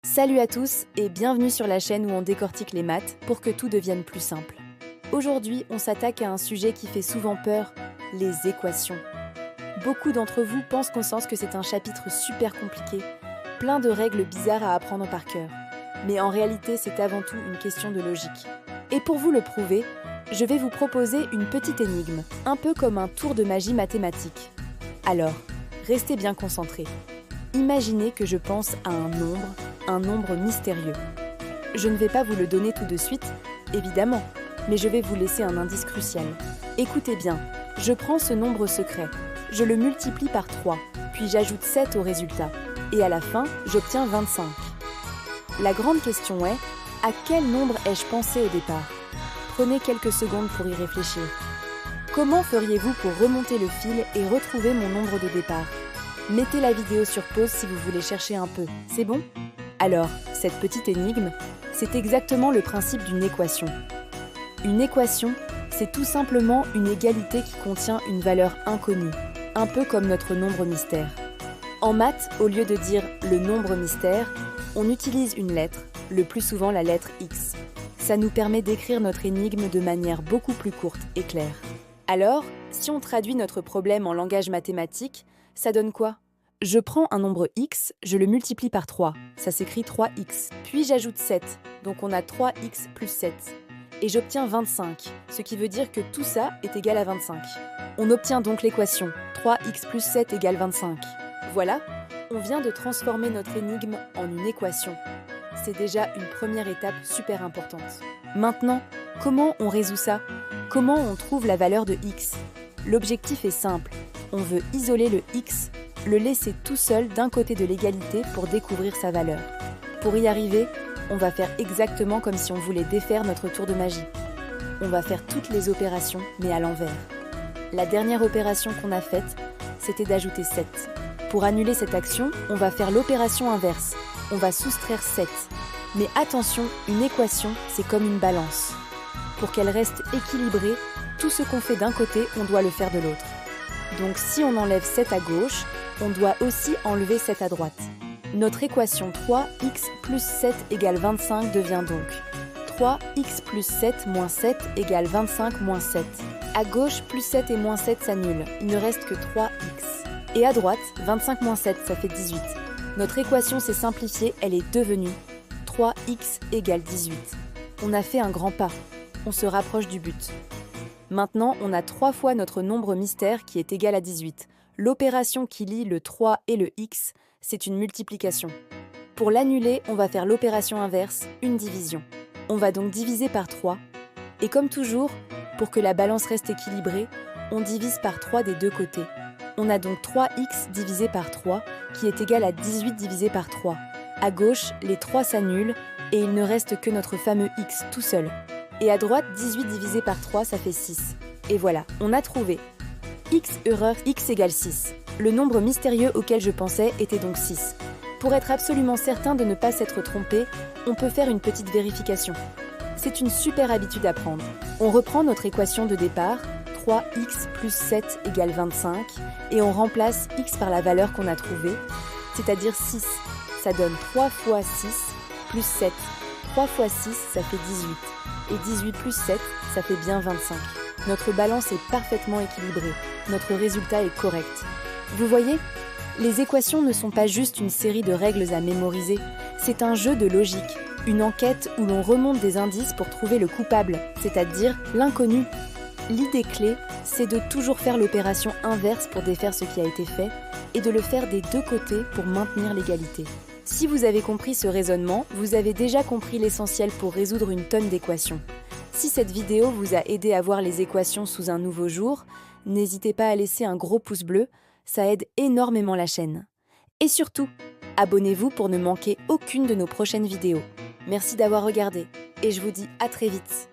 Salut à tous et bienvenue sur la chaîne où on décortique les maths pour que tout devienne plus simple. Aujourd'hui, on s'attaque à un sujet qui fait souvent peur, les équations. Beaucoup d'entre vous pensent que c'est un chapitre super compliqué, plein de règles bizarres à apprendre par cœur. Mais en réalité, c'est avant tout une question de logique. Et pour vous le prouver, je vais vous proposer une petite énigme, un peu comme un tour de magie mathématique. Alors, restez bien concentrés. Imaginez que je pense à un nombre mystérieux. Je ne vais pas vous le donner tout de suite, évidemment, mais je vais vous laisser un indice crucial. Écoutez bien, je prends ce nombre secret, je le multiplie par 3, puis j'ajoute 7 au résultat, et à la fin, j'obtiens 25. La grande question est, à quel nombre ai-je pensé au départ? Prenez quelques secondes pour y réfléchir. Comment feriez-vous pour remonter le fil et retrouver mon nombre de départ? Mettez la vidéo sur pause si vous voulez chercher un peu, c'est bon? Alors, cette petite énigme, c'est exactement le principe d'une équation. Une équation, c'est tout simplement une égalité qui contient une valeur inconnue, un peu comme notre nombre mystère. En maths, au lieu de dire le nombre mystère, on utilise une lettre, le plus souvent la lettre X. Ça nous permet d'écrire notre énigme de manière beaucoup plus courte et claire. Alors, si on traduit notre problème en langage mathématique, ça donne quoi? Je prends un nombre x, je le multiplie par 3, ça s'écrit 3x. Puis j'ajoute 7, donc on a 3x plus 7. Et j'obtiens 25, ce qui veut dire que tout ça est égal à 25. On obtient donc l'équation 3x plus 7 égale 25. Voilà, on vient de transformer notre énigme en une équation. C'est déjà une première étape super importante. Maintenant, comment on résout ça? Comment on trouve la valeur de x? L'objectif est simple, on veut isoler le x, le laisser tout seul d'un côté de l'égalité pour découvrir sa valeur. Pour y arriver, on va faire exactement comme si on voulait défaire notre tour de magie. On va faire toutes les opérations, mais à l'envers. La dernière opération qu'on a faite, c'était d'ajouter 7. Pour annuler cette action, on va faire l'opération inverse. On va soustraire 7. Mais attention, une équation, c'est comme une balance. Pour qu'elle reste équilibrée, tout ce qu'on fait d'un côté, on doit le faire de l'autre. Donc si on enlève 7 à gauche, on doit aussi enlever 7 à droite. Notre équation 3x plus 7 égale 25 devient donc 3x plus 7 moins 7 égale 25 moins 7. À gauche, plus 7 et moins 7 s'annulent, il ne reste que 3x. Et à droite, 25 moins 7, ça fait 18. Notre équation s'est simplifiée, elle est devenue 3x égale 18. On a fait un grand pas, on se rapproche du but. Maintenant, on a 3 fois notre nombre mystère qui est égal à 18. L'opération qui lie le 3 et le x, c'est une multiplication. Pour l'annuler, on va faire l'opération inverse, une division. On va donc diviser par 3. Et comme toujours, pour que la balance reste équilibrée, on divise par 3 des deux côtés. On a donc 3x divisé par 3, qui est égal à 18 divisé par 3. À gauche, les 3 s'annulent et il ne reste que notre fameux x tout seul. Et à droite, 18 divisé par 3, ça fait 6. Et voilà, on a trouvé. X erreur, x égale 6. Le nombre mystérieux auquel je pensais était donc 6. Pour être absolument certain de ne pas s'être trompé, on peut faire une petite vérification. C'est une super habitude à prendre. On reprend notre équation de départ, 3x plus 7 égale 25, et on remplace x par la valeur qu'on a trouvée, c'est-à-dire 6. Ça donne 3 fois 6 plus 7. 3 fois 6, ça fait 18. Et 18 plus 7, ça fait bien 25. Notre balance est parfaitement équilibrée. Notre résultat est correct. Vous voyez? Les équations ne sont pas juste une série de règles à mémoriser. C'est un jeu de logique, une enquête où l'on remonte des indices pour trouver le coupable, c'est-à-dire l'inconnu. L'idée clé, c'est de toujours faire l'opération inverse pour défaire ce qui a été fait et de le faire des deux côtés pour maintenir l'égalité. Si vous avez compris ce raisonnement, vous avez déjà compris l'essentiel pour résoudre une tonne d'équations. Si cette vidéo vous a aidé à voir les équations sous un nouveau jour, n'hésitez pas à laisser un gros pouce bleu, ça aide énormément la chaîne. Et surtout, abonnez-vous pour ne manquer aucune de nos prochaines vidéos. Merci d'avoir regardé et je vous dis à très vite.